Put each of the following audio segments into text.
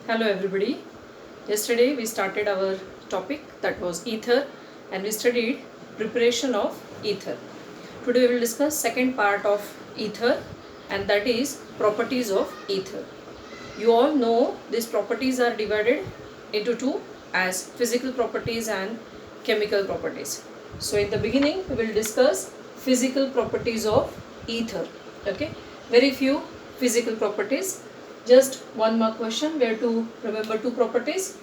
Hello everybody. Yesterday we started our topic, that was ether, and we studied preparation of ether. Today we will discuss second part of ether, and that is properties of ether. You all know these properties are divided into two, as physical properties and chemical properties. So in the beginning we will discuss physical properties of ether. Okay, very few physical properties. Just one more question, where to remember two properties.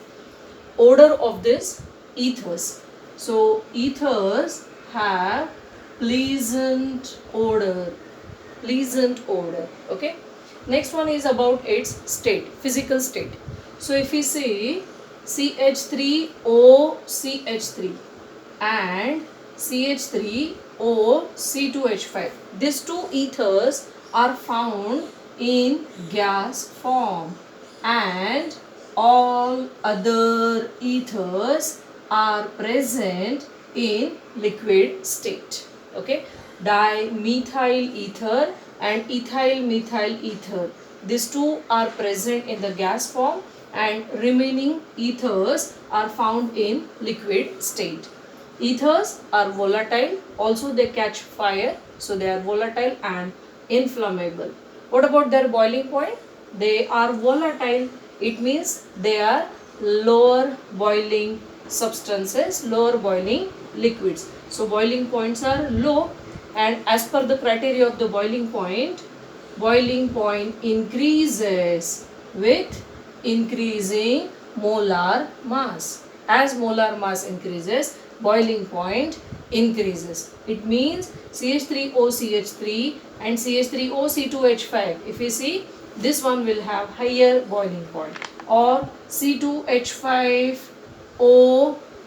Odor of this ethers. So ethers have pleasant odor. Pleasant odor. Okay. Next one is about its state, physical state. So if we say CH3O CH3 and CH3O C2H5, these two ethers are found in gas form, and all other ethers are present in liquid state. Okay, dimethyl ether and ethyl methyl ether, these two are present in the gas form, and remaining ethers are found in liquid state. Ethers are volatile, also they catch fire, so they are volatile and inflammable. What about their boiling point? They are volatile, it means they are lower boiling substances, lower boiling liquids. So boiling points are low, and as per the criteria of the boiling point increases with increasing molar mass. As molar mass increases, boiling point increases. It means CH3OCH3 and CH3OC2H5. If we see, this one will have higher boiling point, or C2H5O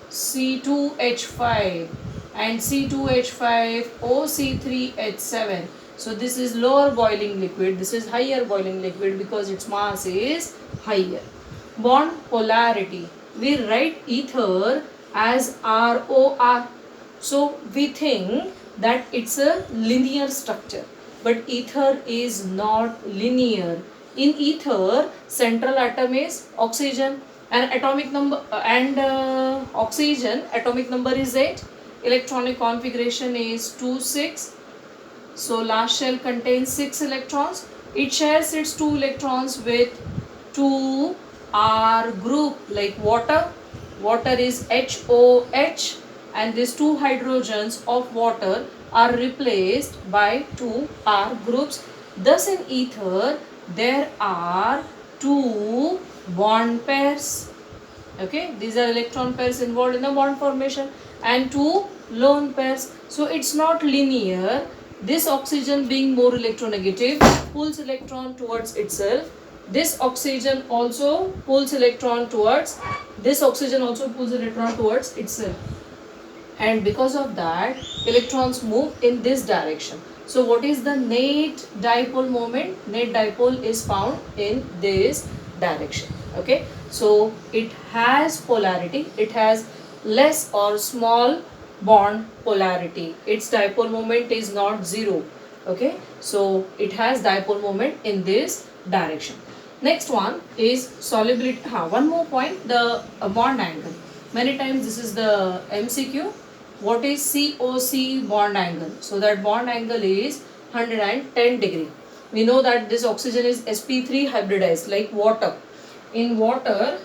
C2H5 and C2H5O C3H7. So this is lower boiling liquid, this is higher boiling liquid because its mass is higher. Bond polarity, we write ether as ROR. So we think that it's a linear structure, but ether is not linear. In ether, central atom is oxygen, and atomic number oxygen atomic number is 8, electronic configuration is 2 6. So last shell contains 6 electrons. It shares its 2 electrons with 2 R group, like water. Water is HOH, and these 2 hydrogens of water are replaced by 2 R groups. Thus in ether there are 2 bond pairs. Okay, these are electron pairs involved in the bond formation, and 2 lone pairs. So it's not linear. This oxygen, being more electronegative, pulls electron towards itself. This oxygen also pulls electron towards itself, and because of that electrons move in this direction. So what is the net dipole moment? Net dipole is found in this direction. Okay, so it has polarity, it has less or small bond polarity. Its dipole moment is not zero. Okay, so it has dipole moment in this direction. Next one is solubility. One more point, the bond angle. Many times this is the MCQ. What is COC bond angle? So that bond angle is 110 degree. We know that this oxygen is sp3 hybridized, like water. In water,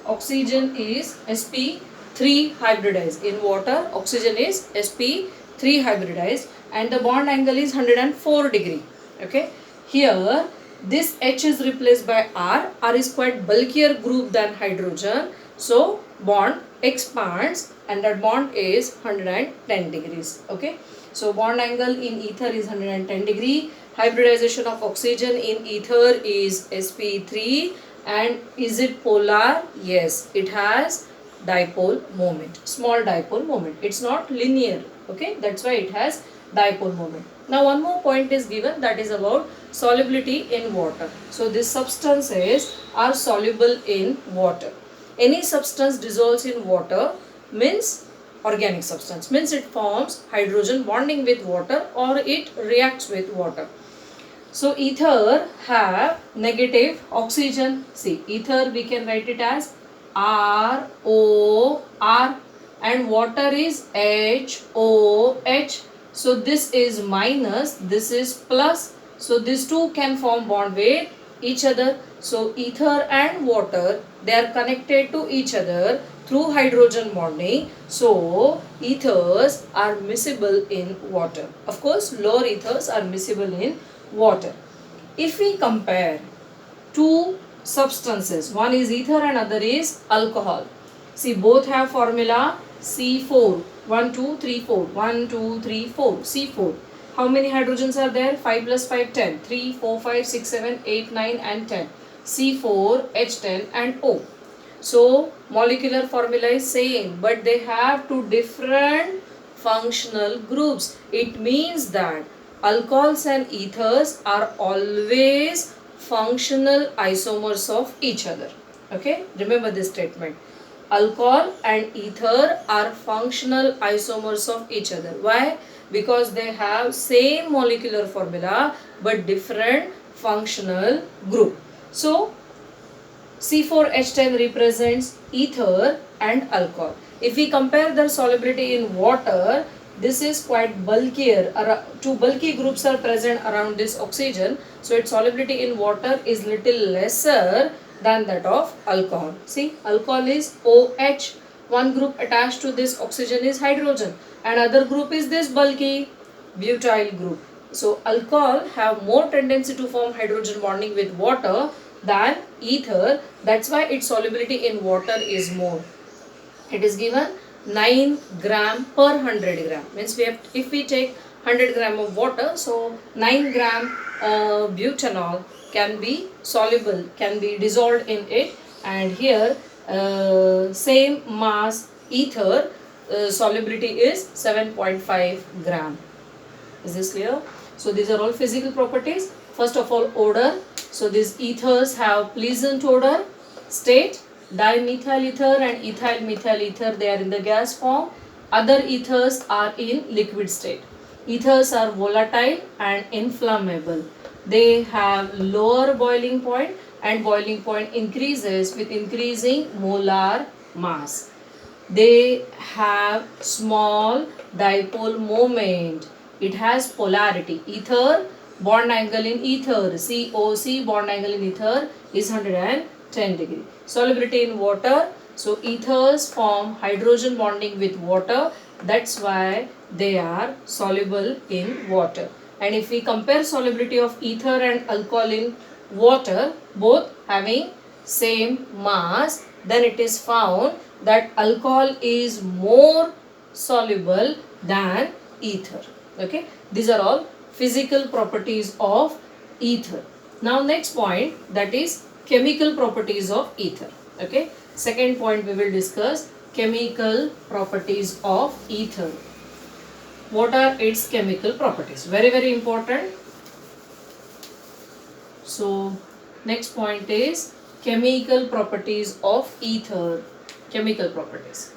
oxygen is sp3 hybridized. In water, oxygen is sp3 hybridized, and the bond angle is 104 degree. Okay, here this H is replaced by R. R is quite bulkier group than hydrogen, so bond expands, and that bond is 110 degrees. Okay, so bond angle in ether is 110 degree. Hybridization of oxygen in ether is sp3. And is it polar? Yes, it has dipole moment, small dipole moment. It's not linear. Okay, that's why it has dipole moment. Now one more point is given, that is about solubility in water. So these substances are soluble in water. Any substance dissolves in water means organic substance, means it forms hydrogen bonding with water, or it reacts with water. So ether have negative oxygen. See, ether we can write it as ROR, and water is HOH. So this is minus, this is plus. So these two can form bond with each other. So ether and water, they are connected to each other through hydrogen bonding. So ethers are miscible in water. Of course, lower ethers are miscible in water. If we compare two substances, one is ether and other is alcohol. See, both have formula C4. 1, 2, 3, 4. 1, 2, 3, 4. C4. How many hydrogens are there? 5 plus 5, 10. 3, 4, 5, 6, 7, 8, 9 and 10. C4, H10 and O. So, molecular formula is same, but they have two different functional groups. It means that alcohols and ethers are always functional isomers of each other. Okay, remember this statement. Alcohol and ether are functional isomers of each other. Why? Because they have same molecular formula but different functional group. So C4H10 represents ether and alcohol. If we compare their solubility in water, this is quite bulkier. Two bulky groups are present around this oxygen. So its solubility in water is little lesser than that of alcohol. See, alcohol is OH. One group attached to this oxygen is hydrogen. And other group is this bulky butyl group. So alcohol have more tendency to form hydrogen bonding with water than ether. That's why its solubility in water is more. It is given 9 gram per 100 gram. Means we have, if we take 100 gram of water, so 9 gram butanol can be soluble, can be dissolved in it, and here same mass ether solubility is 7.5 gram. Is this clear? So these are all physical properties. First of all, odor. So these ethers have pleasant odor. State, dimethyl ether and ethyl methyl ether, they are in the gas form. Other ethers are in liquid state. Ethers are volatile and inflammable. They have lower boiling point, and boiling point increases with increasing molar mass. They have small dipole moment. It has polarity. Ether, bond angle in ether, COC, bond angle in ether is 110 degree. Solubility in water. So ethers form hydrogen bonding with water. That's why they are soluble in water. And if we compare solubility of ether and alcohol in water, both having same mass, then it is found that alcohol is more soluble than ether. Okay, these are all physical properties of ether. Now next point, that is chemical properties of ether. Okay, second point we will discuss chemical properties of ether. What are its chemical properties? Very important. So next point is chemical properties of ether. Chemical properties.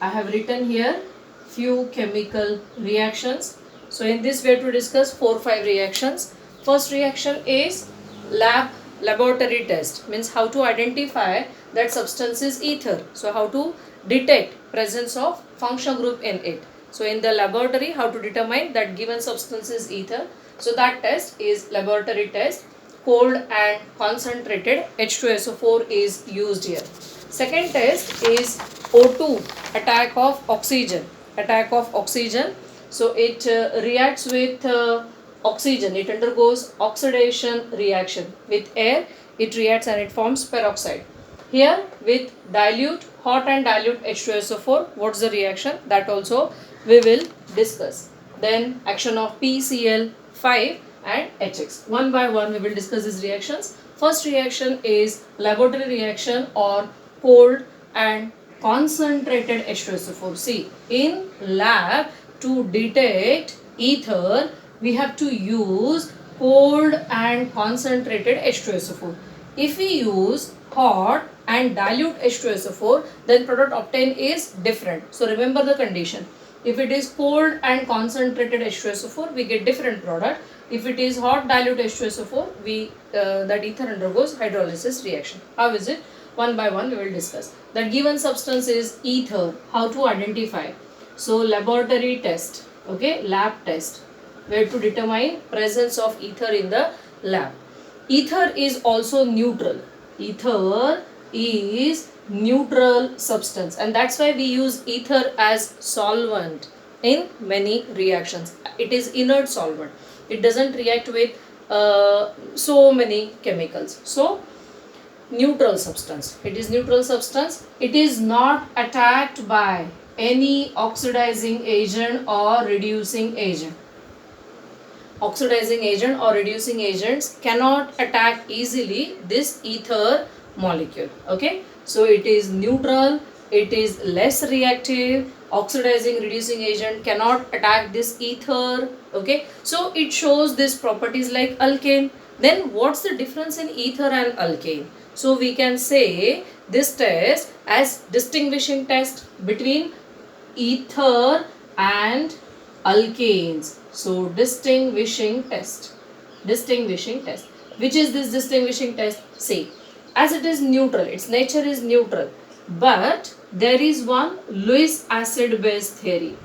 I have written here few chemical reactions. So in this we have to discuss 4-5 reactions. First reaction is laboratory test, means how to identify that substance is ether. So how to detect presence of functional group in it. So in the laboratory, how to determine that given substance is ether. So that test is laboratory test. Cold and concentrated H2SO4 is used here. Second test is O2, attack of oxygen. Attack of oxygen. So it reacts with oxygen. It undergoes oxidation reaction with air. It reacts and it forms peroxide. Here with dilute, hot and dilute H2SO4, what's the reaction? That also we will discuss. Then action of PCl5 and HX. One by one we will discuss these reactions. First reaction is laboratory reaction or cold and concentrated H2SO4. See, in lab to detect ether, we have to use cold and concentrated H2SO4. If we use hot and dilute H2SO4, then product obtained is different. So remember the condition. If it is cold and concentrated H2SO4, we get different product. If it is hot, dilute H2SO4, that ether undergoes hydrolysis reaction. How is it? One by one we will discuss. That given substance is ether. How to identify? So laboratory test, okay, lab test, where to determine presence of ether in the lab. Ether is also neutral. Ether is neutral substance, and that's why we use ether as solvent in many reactions. It is inert solvent. It doesn't react with so many chemicals. So neutral substance. It is neutral substance. It is not attacked by any oxidizing agent or reducing agent. Oxidizing agent or reducing agents cannot attack easily this ether molecule. Okay, so it is neutral, it is less reactive. Oxidizing reducing agent cannot attack this ether. Okay, so it shows these properties like alkane. Then what's the difference in ether and alkane? So we can say this test as distinguishing test between ether and alkanes. So distinguishing test. Distinguishing test. Which is this distinguishing test? See, as it is neutral, its nature is neutral, but there is one Lewis acid base theory.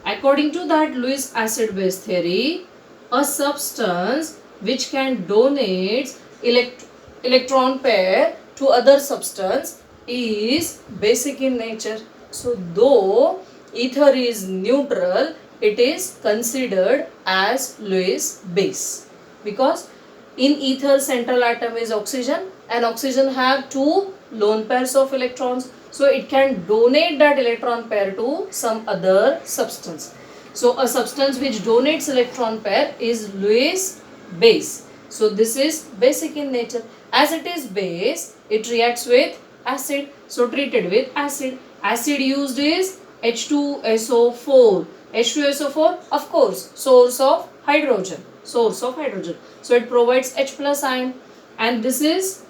According to that Lewis acid base theory, a substance which can donate electron pair to other substance is basic in nature. So though ether is neutral, it is considered as Lewis base, because in ether central atom is oxygen, and oxygen have two lone pairs of electrons, so it can donate that electron pair to some other substance. So a substance which donates electron pair is Lewis base. So this is basic in nature. As it is base, it reacts with acid, so treated with acid. Acid used is H2SO4. H2SO4, of course, source of hydrogen. Source of hydrogen. So it provides H plus ion, and this is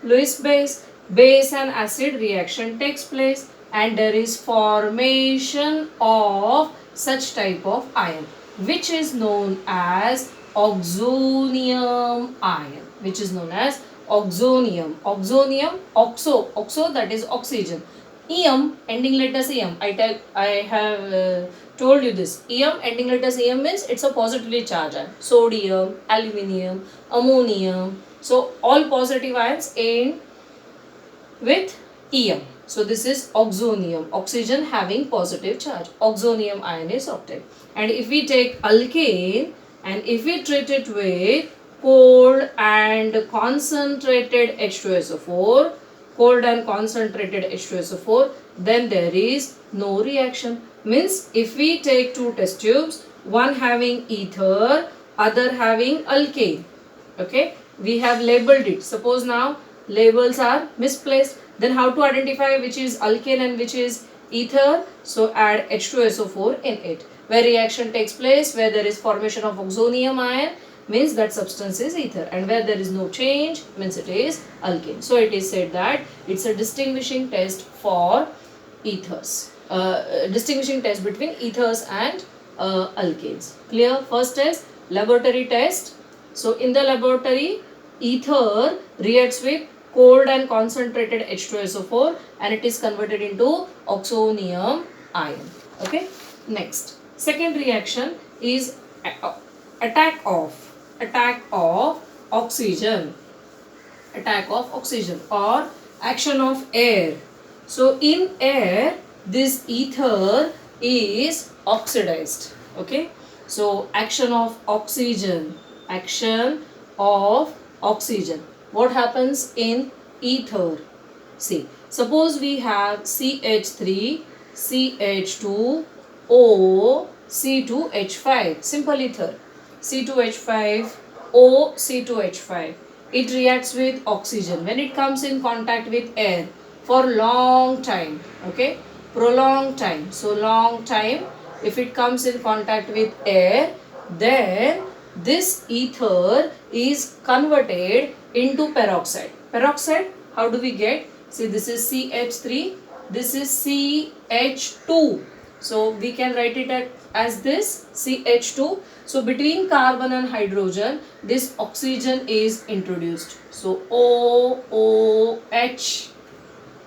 Lewis base. Base and acid reaction takes place, and there is formation of such type of ion, which is known as oxonium ion. Which is known as oxonium. Oxonium, oxo that is oxygen. Em ending letters em. I have told you this. Em ending letters em means it's a positively charged ion. Sodium, aluminium, ammonium. So all positive ions end with em. So this is oxonium. Oxygen having positive charge. Oxonium ion is obtained. And if we take alkane and if we treat it with cold and concentrated H2SO4, cold and concentrated H2SO4, then there is no reaction. Means if we take two test tubes, one having ether, other having alkane, okay, we have labeled it. Suppose now labels are misplaced, then how to identify which is alkane and which is ether? So add H2SO4 in it. Where reaction takes place, where there is formation of oxonium ion, means that substance is ether, and where there is no change means it is alkane. So it is said that it's a distinguishing test for ethers, distinguishing test between ethers and alkanes. Clear? First is laboratory test. So in the laboratory, ether reacts with cold and concentrated H2SO4 and it is converted into oxonium ion. Okay. Next, second reaction is attack of oxygen, attack of oxygen or action of air. So in air, this ether is oxidized. Okay, so action of oxygen, what happens in ether? See, suppose we have CH3, CH2, O, C2H5, simple ether. C2H5, O, C2H5. It reacts with oxygen when it comes in contact with air for long time, okay, prolonged time. So long time, if it comes in contact with air, then this ether is converted into peroxide. Peroxide, how do we get? See, this is CH3, this is CH2. So we can write it as this CH2. So between carbon and hydrogen, this oxygen is introduced. So OOH,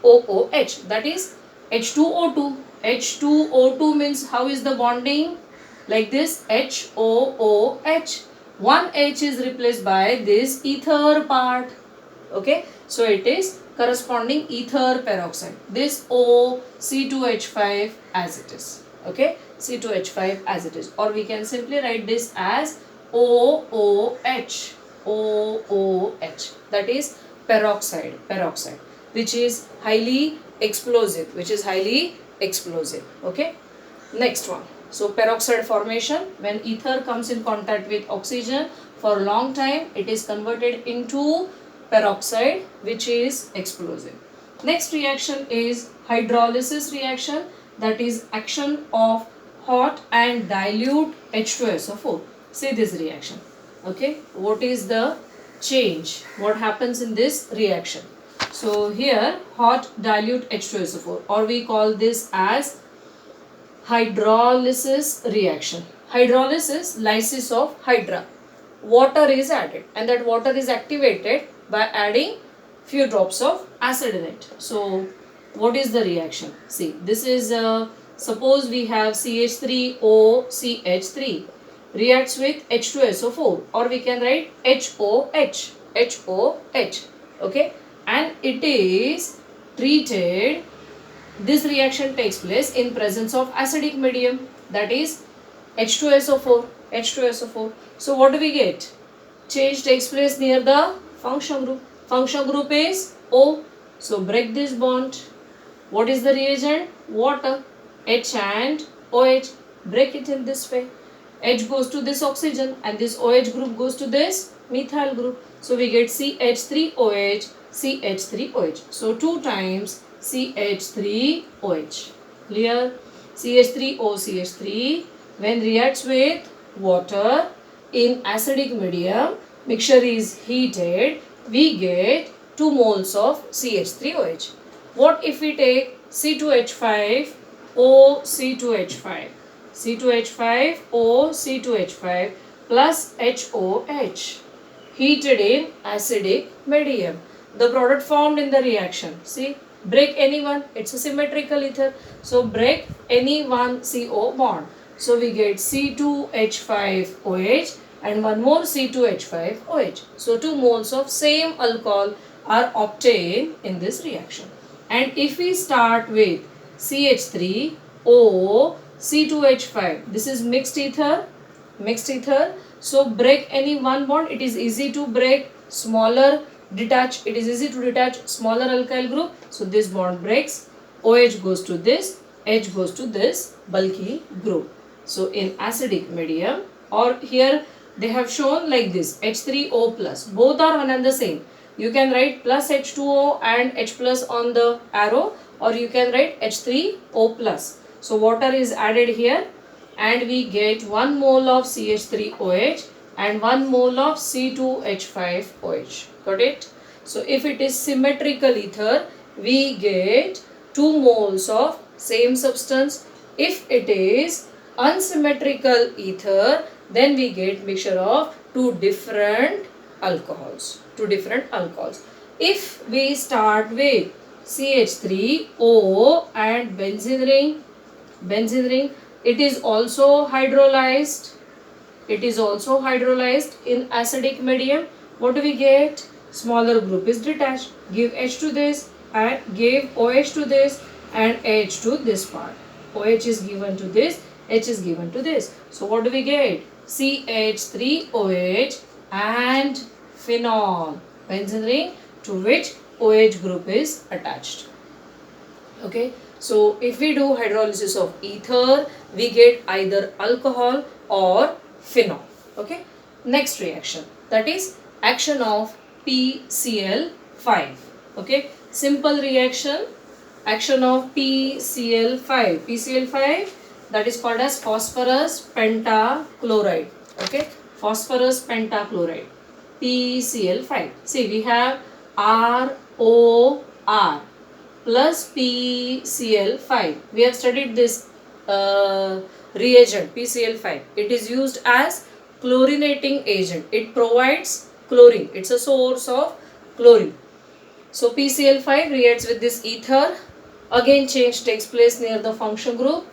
OOH, that is H2O2. H2O2 means how is the bonding? Like this, HOOH. One H is replaced by this ether part. Okay, so it is corresponding ether peroxide. This O, C2H5 as it is. Okay, C2H5 as it is, or we can simply write this as OOH. OOH, that is peroxide, which is highly explosive, Okay, next one. So peroxide formation, when ether comes in contact with oxygen for a long time, it is converted into peroxide, which is explosive. Next reaction is hydrolysis reaction, that is action of hot and dilute H2SO4. See this reaction. Okay, what is the change? What happens in this reaction? So here hot dilute H2SO4, or we call this as hydrolysis reaction. Hydrolysis, lysis of hydra. Water is added, and that water is activated by adding few drops of acid in it. So what is the reaction? See, this is suppose we have CH3OCH3 reacts with H2SO4, or we can write HOH. Okay, and it is treated. This reaction takes place in presence of acidic medium, that is H2SO4. So what do we get? Change takes place near the function group. Function group is O. So break this bond. What is the reagent? Water. H and OH. Break it in this way. H goes to this oxygen and this OH group goes to this methyl group. So we get CH3OH, CH3OH. So 2 times CH3OH. Clear? CH3O, CH3 when reacts with water in acidic medium, mixture is heated, we get 2 moles of CH3OH. What if we take C2H5, O, C2H5, C2H5, O, C2H5 plus HOH, heated in acidic medium. The product formed in the reaction, see, break any one, it's a symmetrical ether, so break any one CO bond. So we get C2H5OH and one more C2H5OH. So 2 moles of same alcohol are obtained in this reaction. And if we start with CH3O, C2H5, this is mixed ether. So break any one bond, it is easy to break, smaller detach, it is easy to detach smaller alkyl group. So this bond breaks, OH goes to this, H goes to this bulky group. So in acidic medium, or here they have shown like this, H3O plus, both are one and the same. You can write plus H2O and H plus on the arrow, or you can write H3O plus. So water is added here and we get 1 mole of CH3OH and 1 mole of C2H5OH. Got it? So if it is symmetrical ether, we get 2 moles of same substance. If it is unsymmetrical ether, then we get mixture of 2 different alcohols. If we start with CH3O and benzene ring, it is also hydrolyzed. In acidic medium. What do we get? Smaller group is detached. Give H to this and give OH to this and H to this part. OH is given to this, H is given to this. So what do we get? CH3OH and phenol, benzene ring, to which OH group is attached. Okay, so if we do hydrolysis of ether, we get either alcohol or phenol. Okay, next reaction, that is action of PCl5. Okay, simple reaction, action of PCl5, that is called as phosphorus pentachloride. Okay, phosphorus pentachloride, PCl5. See, we have ROR plus PCl5. We have studied this reagent PCl5. It is used as chlorinating agent. It provides chlorine. It's a source of chlorine. So PCl5 reacts with this ether. Again change takes place near the function group.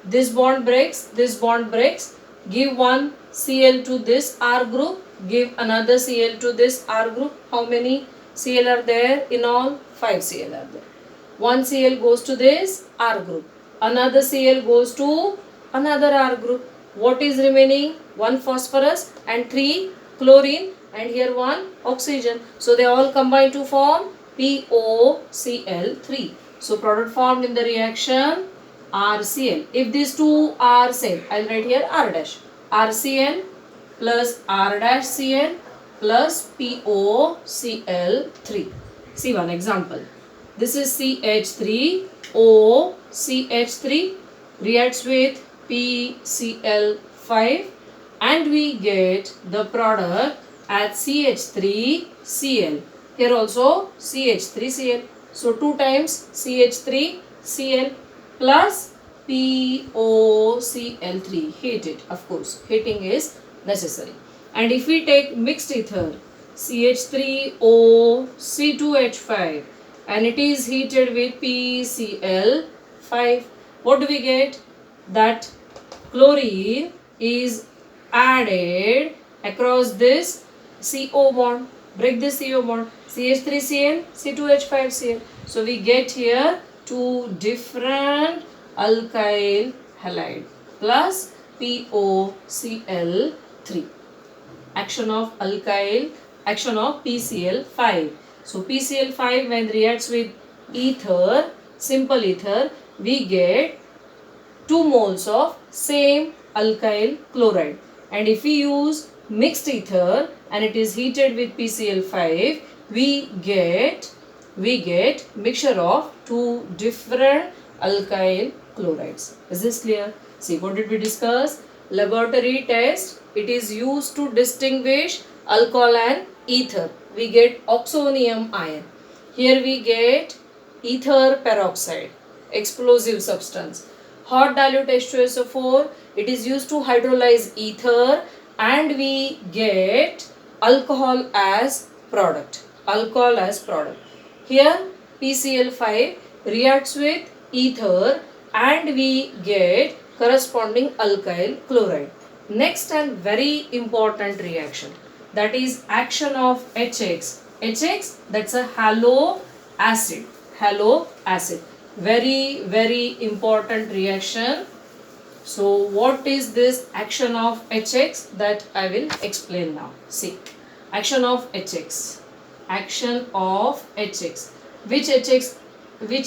This bond breaks, this bond breaks. Give one Cl to this R group. Give another Cl to this R group. How many Cl are there? In all, 5 Cl are there. One Cl goes to this R group. Another Cl goes to another R group. What is remaining? One phosphorus and 3 chlorine, and here one oxygen. So they all combine to form POCl3. So product formed in the reaction RCl. If these two are same, I'll write here R dash. RCl plus R dash Cl plus POCl3. See one example. This is CH3O CH3 reacts with PCl5 and we get the product as CH3Cl. Here also CH3Cl. So 2 times CH3Cl plus POCl3. Heat it, of course. Heating is necessary. And if we take mixed ether, CH3O C2H5, and it is heated with PCl5, what do we get? That chlorine is added across this CO bond. Break this CO bond. CH3Cl, C2H5Cl. So we get here 2 different alkyl halide plus POCl3. Action of PCl5. So PCl5 when reacts with ether, simple ether, we get 2 moles of same alkyl chloride. And if we use mixed ether and it is heated with PCl5, we get mixture of 2 different alkyl chlorides. Is this clear? See, what did we discuss? Laboratory test. It is used to distinguish alcohol and ether. We get oxonium ion. Here we get ether peroxide, explosive substance. Hot dilute H2SO4, it is used to hydrolyze ether and we get alcohol as product. Here PCl5 reacts with ether and we get corresponding alkyl chloride. Next and very important reaction, that is action of HX. HX, that's a halo acid. Very, very important reaction. So what is this action of HX? That I will explain now. See, action of HX. Which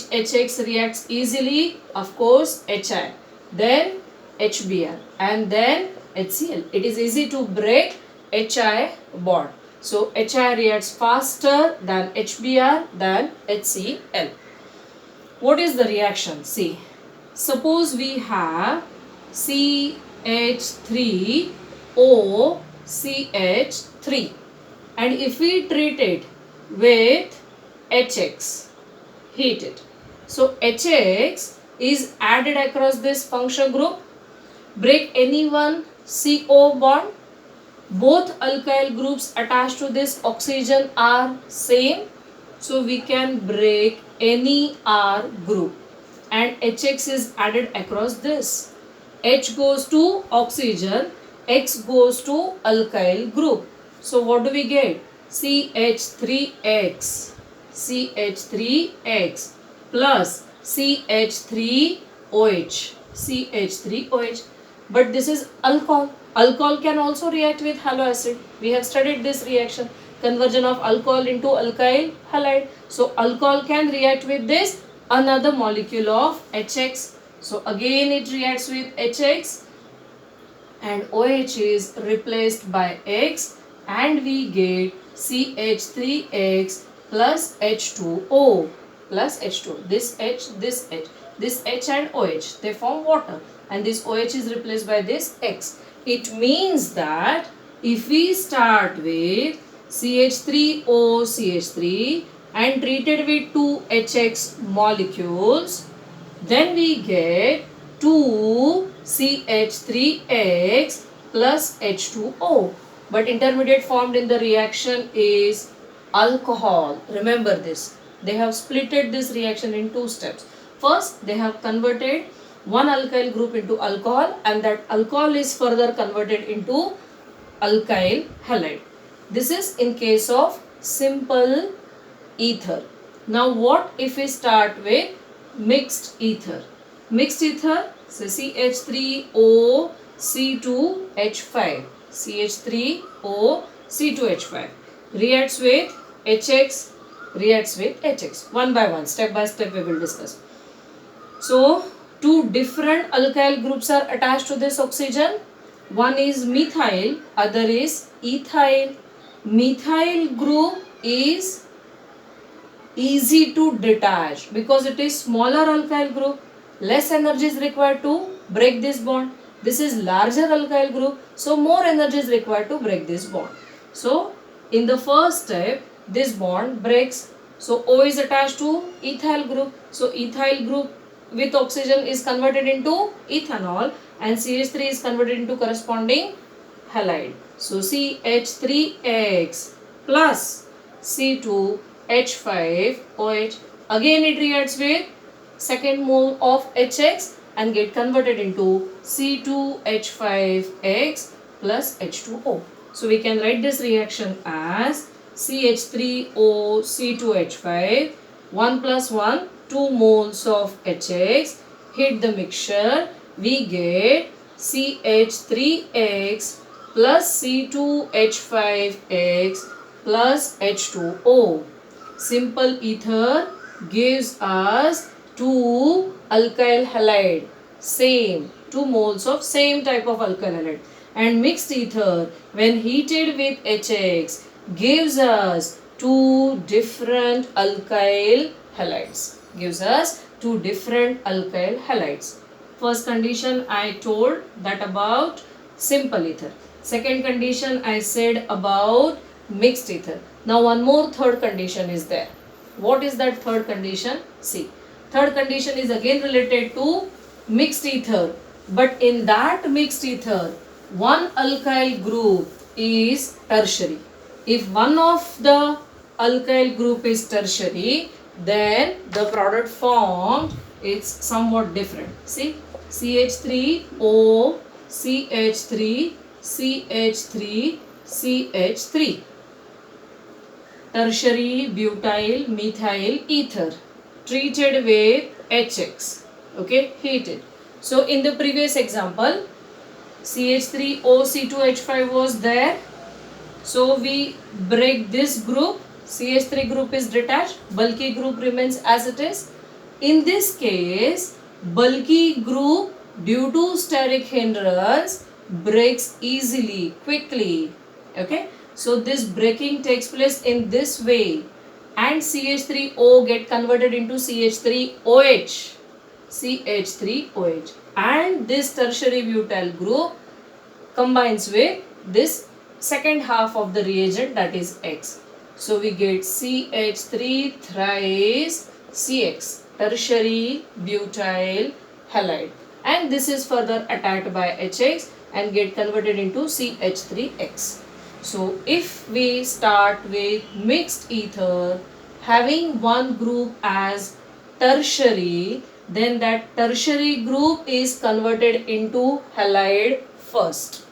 HX reacts easily? Of course, HI. Then HBr and then HCl. It is easy to break HI bond. So HI reacts faster than HBr than HCl. What is the reaction? See, suppose we have CH3O CH3 and if we treat it with HX, heat it. So HX is added across this function group. Break any one CO bond. Both alkyl groups attached to this oxygen are same. So we can break any R group and HX is added across this. H goes to oxygen, X goes to alkyl group. So what do we get? CH3X plus CH3OH. But this is alcohol. Alcohol can also react with halo acid. We have studied this reaction, conversion of alcohol into alkyl halide. So alcohol can react with this another molecule of HX. So again it reacts with HX and OH is replaced by X and we get CH3X plus H2O plus H2. This H and OH, they form water and this OH is replaced by this X. It means that if we start with CH3O CH3 and treated with 2 HX molecules, then we get 2CH3X plus H2O. But intermediate formed in the reaction is alcohol. Remember this. They have splitted this reaction in two steps. First, they have converted one alkyl group into alcohol, and that alcohol is further converted into alkyl halide. This is in case of simple ether. Now what if we start with mixed ether? Mixed ether, so CH3O C2H5, CH3O C2H5 reacts with HX, reacts with HX. One by one, step by step we will discuss. So two different alkyl groups are attached to this oxygen. One is methyl, other is ethyl. Methyl group is easy to detach because it is smaller alkyl group. Less energy is required to break this bond. This is larger alkyl group, so more energy is required to break this bond. So in the first step, this bond breaks. So O is attached to ethyl group. So ethyl group with oxygen is converted into ethanol, and CH3 is converted into corresponding halide. So CH3X plus C2H5OH. Again it reacts with second mole of HX and get converted into C2H5X plus H2O. So we can write this reaction as CH3O C2H5, 1 plus 1, 2 moles of HX, hit the mixture, we get CH3X plus C2H5X plus H2O. Simple ether gives us 2 alkyl halide, same 2 moles of same type of alkyl halide. And mixed ether when heated with HX gives us 2 different alkyl halides. Gives us 2 different alkyl halides. First condition I told that about simple ether. Second condition I said about mixed ether. Now one more third condition is there. What is that third condition? See, third condition is again related to mixed ether, but in that mixed ether one alkyl group is tertiary. If one of the alkyl group is tertiary, then the product formed is somewhat different. See, CH3O, CH3, CH3, CH3. Tertiary butyl methyl ether treated with HX. Okay, heated. So in the previous example, CH3O C2H5 was there. So we break this group. CH3 group is detached. Bulky group remains as it is. In this case, bulky group due to steric hindrance breaks easily, quickly. Okay. So this breaking takes place in this way, and CH3O get converted into CH3OH. CH3OH. And this tertiary butyl group combines with this second half of the reagent, that is X. So we get CH3 thrice CX, tertiary butyl halide, and this is further attacked by HX and get converted into CH3X. So if we start with mixed ether having one group as tertiary, then that tertiary group is converted into halide first.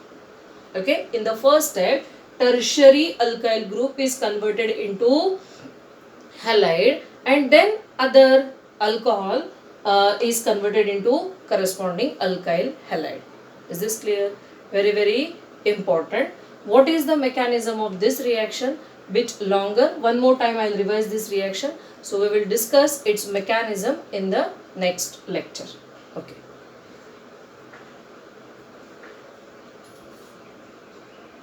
Okay, in the first step, tertiary alkyl group is converted into halide, and then other alcohol is converted into corresponding alkyl halide. Is this clear? Very, very important. What is the mechanism of this reaction? Bit longer. One more time I will revise this reaction. So we will discuss its mechanism in the next lecture. Okay.